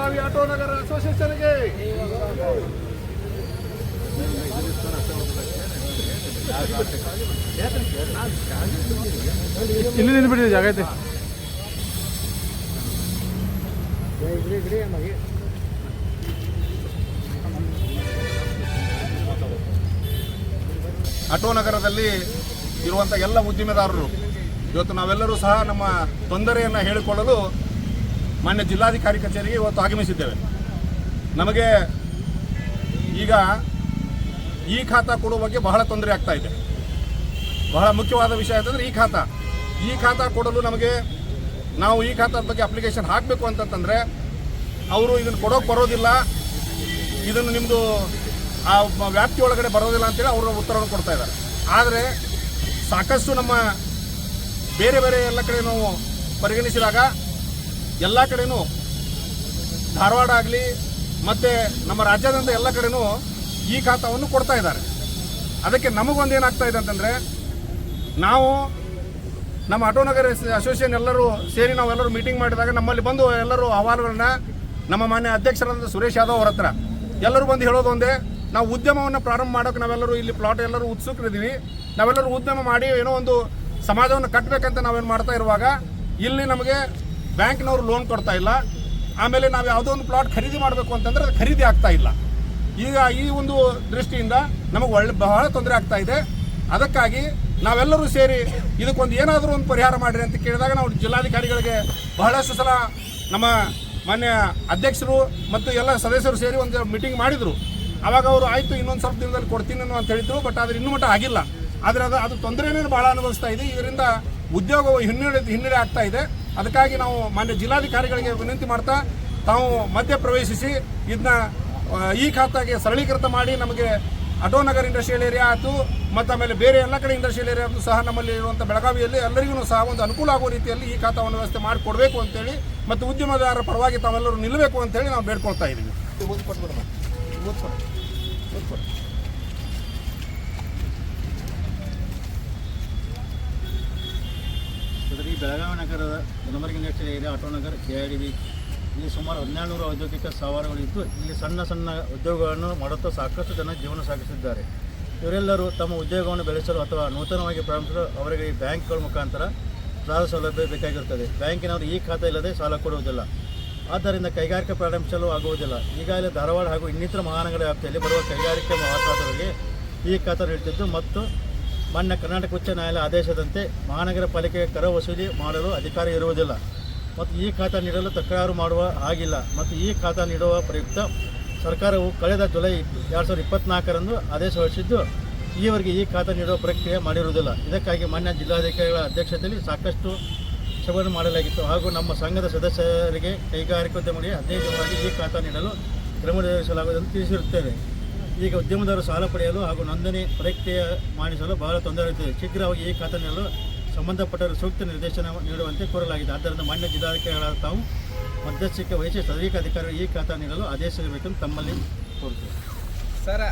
Belagavi auto ನಗರ ಅಸೋಸಿಯೇಷನ್ಗೆ ಇಲ್ಲಿ ನಿಂತ್ಬಿಟ್ಟಿದೆ ಜಾಗ ಐತೆ. ಆಟೋ ನಗರದಲ್ಲಿ ಇರುವಂಥ ಎಲ್ಲ ಉದ್ದಿಮೆದಾರರು ಇವತ್ತು ನಾವೆಲ್ಲರೂ ಸಹ ನಮ್ಮ ತೊಂದರೆಯನ್ನು ಹೇಳಿಕೊಳ್ಳಲು ಮಾನ್ಯ ಜಿಲ್ಲಾಧಿಕಾರಿ ಕಚೇರಿಗೆ ಇವತ್ತು ಆಗಮಿಸಿದ್ದೇವೆ. ನಮಗೆ ಈಗ ಈ ಖಾತಾ ಕೊಡುವ ಬಗ್ಗೆ ಬಹಳ ತೊಂದರೆ ಆಗ್ತಾ ಇದೆ. ಬಹಳ ಮುಖ್ಯವಾದ ವಿಷಯ ಅಂತಂದರೆ ಈ ಖಾತಾ ಕೊಡಲು ನಮಗೆ ನಾವು ಈ ಖಾತಾದ ಬಗ್ಗೆ ಅಪ್ಲಿಕೇಶನ್ ಹಾಕಬೇಕು ಅಂತಂತಂದರೆ ಅವರು ಇದನ್ನು ಕೊಡೋಕೆ ಬರೋದಿಲ್ಲ, ಇದನ್ನು ನಿಮ್ಮದು ಆ ವ್ಯಾಪ್ತಿ ಒಳಗಡೆ ಬರೋದಿಲ್ಲ ಅಂತೇಳಿ ಅವರು ಉತ್ತರವನ್ನು ಕೊಡ್ತಾ ಇದ್ದಾರೆ. ಆದರೆ ಸಾಕಷ್ಟು ನಮ್ಮ ಬೇರೆ ಬೇರೆ ಎಲ್ಲ ಕಡೆ ನಾವು ಪರಿಗಣಿಸಿದಾಗ ಎಲ್ಲ ಕಡೆನೂ ಧಾರವಾಡ ಆಗಲಿ ಮತ್ತು ನಮ್ಮ ರಾಜ್ಯಾದ್ಯಂತ ಎಲ್ಲ ಕಡೆನೂ ಈ ಖಾತಾವನ್ನು ಕೊಡ್ತಾ ಇದ್ದಾರೆ. ಅದಕ್ಕೆ ನಮಗೊಂದು ಏನಾಗ್ತಾ ಇದೆ ಅಂತಂದರೆ ನಾವು ನಮ್ಮ ಆಟೋ ನಗರ ಅಸೋಸಿಯೇಷನ್ ಎಲ್ಲರೂ ಸೇರಿ ನಾವೆಲ್ಲರೂ ಮೀಟಿಂಗ್ ಮಾಡಿದಾಗ ನಮ್ಮಲ್ಲಿ ಬಂದು ಎಲ್ಲರೂ ಅಹವಾಲುಗಳನ್ನ ನಮ್ಮ ಮಾನ್ಯ ಅಧ್ಯಕ್ಷರಾದ ಸುರೇಶ್ ಯಾದವ್ ಅವರ ಹತ್ರ ಎಲ್ಲರೂ ಬಂದು ಹೇಳೋದು ಒಂದೇ, ನಾವು ಉದ್ಯಮವನ್ನು ಪ್ರಾರಂಭ ಮಾಡೋಕೆ ನಾವೆಲ್ಲರೂ ಇಲ್ಲಿ ಪ್ಲಾಟ್ ಎಲ್ಲರೂ ಉತ್ಸುಕರಿದ್ದೀವಿ, ನಾವೆಲ್ಲರೂ ಉದ್ಯಮ ಮಾಡಿ ಏನೋ ಒಂದು ಸಮಾಜವನ್ನು ಕಟ್ಟಬೇಕಂತ ನಾವೇನು ಮಾಡ್ತಾ ಇರುವಾಗ ಇಲ್ಲಿ ನಮಗೆ ಬ್ಯಾಂಕ್ನವರು ಲೋನ್ ಕೊಡ್ತಾ ಇಲ್ಲ. ಆಮೇಲೆ ನಾವು ಯಾವುದೋ ಒಂದು ಪ್ಲಾಟ್ ಖರೀದಿ ಮಾಡಬೇಕು ಅಂತಂದರೆ ಅದು ಖರೀದಿ ಆಗ್ತಾ ಇಲ್ಲ. ಈಗ ಈ ಒಂದು ದೃಷ್ಟಿಯಿಂದ ನಮಗೆ ಬಹಳ ತೊಂದರೆ ಆಗ್ತಾ ಇದೆ. ಅದಕ್ಕಾಗಿ ನಾವೆಲ್ಲರೂ ಸೇರಿ ಇದಕ್ಕೊಂದು ಏನಾದರೂ ಒಂದು ಪರಿಹಾರ ಮಾಡಿರಿ ಅಂತ ಕೇಳಿದಾಗ ನಾವು ಜಿಲ್ಲಾಧಿಕಾರಿಗಳಿಗೆ ಬಹಳಷ್ಟು ಸಲ ನಮ್ಮ ಮಾನ್ಯ ಅಧ್ಯಕ್ಷರು ಮತ್ತು ಎಲ್ಲ ಸದಸ್ಯರು ಸೇರಿ ಒಂದು ಮೀಟಿಂಗ್ ಮಾಡಿದರು. ಆವಾಗ ಅವರು ಆಯಿತು ಇನ್ನೊಂದು ಸ್ವಲ್ಪ ದಿನದಲ್ಲಿ ಕೊಡ್ತೀನಿ ಅಂತ ಹೇಳಿದ್ರು. ಬಟ್ ಆದರೆ ಇನ್ನೂ ಮಟ್ಟ ಆಗಿಲ್ಲ. ಆದರೆ ಅದು ತೊಂದರೆನೇ ಭಾಳ ಅನುಭವಿಸ್ತಾ ಇದೆ. ಇದರಿಂದ ಉದ್ಯೋಗವು ಹಿನ್ನಡೆ ಆಗ್ತಾ ಇದೆ. ಅದಕ್ಕಾಗಿ ನಾವು ಮಾನ್ಯ ಜಿಲ್ಲಾಧಿಕಾರಿಗಳಿಗೆ ವಿನಂತಿ ಮಾಡ್ತಾ ತಾವು ಮಧ್ಯ ಪ್ರವೇಶಿಸಿ ಇದನ್ನ ಈ ಖಾತಾಗೆ ಸರಳೀಕೃತ ಮಾಡಿ ನಮಗೆ ಆಟೋ ನಗರ ಇಂಡಸ್ಟ್ರಿಯಲ್ ಏರಿಯಾ ಆಯಿತು ಮತ್ತು ಆಮೇಲೆ ಬೇರೆ ಎಲ್ಲ ಕಡೆ ಇಂಡಸ್ಟ್ರಿಯಲ್ ಏರಿಯಾ ಸಹ ನಮ್ಮಲ್ಲಿ ಇರುವಂಥ ಬೆಳಗಾವಿಯಲ್ಲಿ ಎಲ್ಲರಿಗೂ ಸಹ ಒಂದು ಅನುಕೂಲ ಆಗುವ ರೀತಿಯಲ್ಲಿ ಈ ಖಾತಾವನ್ನು ವ್ಯವಸ್ಥೆ ಮಾಡಿಕೊಡ್ಬೇಕು ಅಂತೇಳಿ ಮತ್ತು ಉದ್ಯಮದಾರರ ಪರವಾಗಿ ತಾವೆಲ್ಲರೂ ನಿಲ್ಲಬೇಕು ಅಂತೇಳಿ ನಾವು ಬೇಡ್ಕೊಳ್ತಾ ಇದ್ದೀವಿ. ಈ ಬೆಳಗಾವಿ ನಗರದ ಜನಮರ್ಗಿ ಇಂಡಸ್ಟ್ರಿಯಲ್ ಏರಿಯಾ ಆಟೋ ನಗರ KIDB ಇಲ್ಲಿ ಸುಮಾರು 1200 ಔದ್ಯೋಗಿಕ ಸ್ಥಾವರಗಳಿದ್ದು ಇಲ್ಲಿ ಸಣ್ಣ ಸಣ್ಣ ಉದ್ಯೋಗಗಳನ್ನು ಮಾಡುತ್ತಾ ಸಾಕಷ್ಟು ಜನ ಜೀವನ ಸಾಗಿಸಿದ್ದಾರೆ. ಇವರೆಲ್ಲರೂ ತಮ್ಮ ಉದ್ಯೋಗವನ್ನು ಬೆಳೆಸಲು ಅಥವಾ ನೂತನವಾಗಿ ಪ್ರಾರಂಭಿಸಲು ಅವರಿಗೆ ಈ ಬ್ಯಾಂಕ್ಗಳ ಮುಖಾಂತರ ಸಾಲ ಸೌಲಭ್ಯ ಬೇಕಾಗಿರುತ್ತದೆ. ಬ್ಯಾಂಕಿನವರು ಈ ಖಾತೆ ಇಲ್ಲದೆ ಸಾಲ ಕೊಡುವುದಿಲ್ಲ. ಆದ್ದರಿಂದ ಕೈಗಾರಿಕೆ ಪ್ರಾರಂಭಿಸಲು ಆಗುವುದಿಲ್ಲ. ಈಗಾಗಲೇ ಧಾರವಾಡ ಹಾಗೂ ಇನ್ನಿತರ ಮಹಾನಗರ ವ್ಯಾಪ್ತಿಯಲ್ಲಿ ಬರುವ ಕೈಗಾರಿಕೆ ವಸಾಹತುಗಳಿಗೆ ಈ ಖಾತೆ ನೀಡುತ್ತಿದ್ದು ಮತ್ತು ಮಾನ್ಯ ಕರ್ನಾಟಕ ಉಚ್ಚ ನ್ಯಾಯಾಲಯ ಆದೇಶದಂತೆ ಮಹಾನಗರ ಪಾಲಿಕೆಗೆ ಕರ ವಸೂಲಿ ಮಾಡಲು ಅಧಿಕಾರ ಇರುವುದಿಲ್ಲ ಮತ್ತು ಈ ಖಾತಾ ನೀಡಲು ತಕರಾರು ಮಾಡುವ ಹಾಗಿಲ್ಲ. ಮತ್ತು ಈ ಖಾತಾ ನೀಡುವ ಪ್ರಯುಕ್ತ ಸರ್ಕಾರವು ಕಳೆದ ಜುಲೈ 2024ರಂದು ಆದೇಶ ಹೊರಡಿಸಿದ್ದು ಈವರೆಗೆ ಈ ಖಾತಾ ನೀಡುವ ಪ್ರಕ್ರಿಯೆ ಮಾಡಿರುವುದಿಲ್ಲ. ಇದಕ್ಕಾಗಿ ಮಾನ್ಯ ಜಿಲ್ಲಾಧಿಕಾರಿಗಳ ಅಧ್ಯಕ್ಷತೆಯಲ್ಲಿ ಸಾಕಷ್ಟು ಸಭೆ ಮಾಡಲಾಗಿತ್ತು ಹಾಗೂ ನಮ್ಮ ಸಂಘದ ಸದಸ್ಯರಿಗೆ ಕೈಗಾರಿಕೋದ್ಯಮಗಳಿಗೆ 15 ದಿನವಾಗಿ ಈ ಖಾತಾ ನೀಡಲು ಕ್ರಮ ಜರುಗಿಸಲಾಗುವುದೆಂದು ತಿಳಿಸಿರುತ್ತೇವೆ. ಈಗ ಉದ್ಯಮದಾರರು ಸಾಲ ಪಡೆಯಲು ಹಾಗೂ ನೋಂದಣಿ ಪ್ರಕ್ರಿಯೆ ಮಾಡಿಸಲು ಬಹಳ ತೊಂದರೆ ಇರುತ್ತದೆ. ಶೀಘ್ರವಾಗಿ ಈ ಖಾತಾ ನೀಡಲು ಸಂಬಂಧಪಟ್ಟವರು ಸೂಕ್ತ ನಿರ್ದೇಶನ ನೀಡುವಂತೆ ಕೋರಲಾಗಿದೆ. ಆದ್ದರಿಂದ ಮಾನ್ಯ ಜಿಲ್ಲಾಧಿಕಾರಿಗಳಾದ ತಾವು ಮಧ್ಯಸ್ಥಿಕೆ ವಹಿಸಿ ಸದರಿಕ ಅಧಿಕಾರಿಗಳು ಈ ಖಾತಾ ನೀಡಲು ಆದೇಶಿಸಬೇಕೆಂದು ತಮ್ಮಲ್ಲಿ ಕೋರುತ್ತೇವೆ. ಸರ್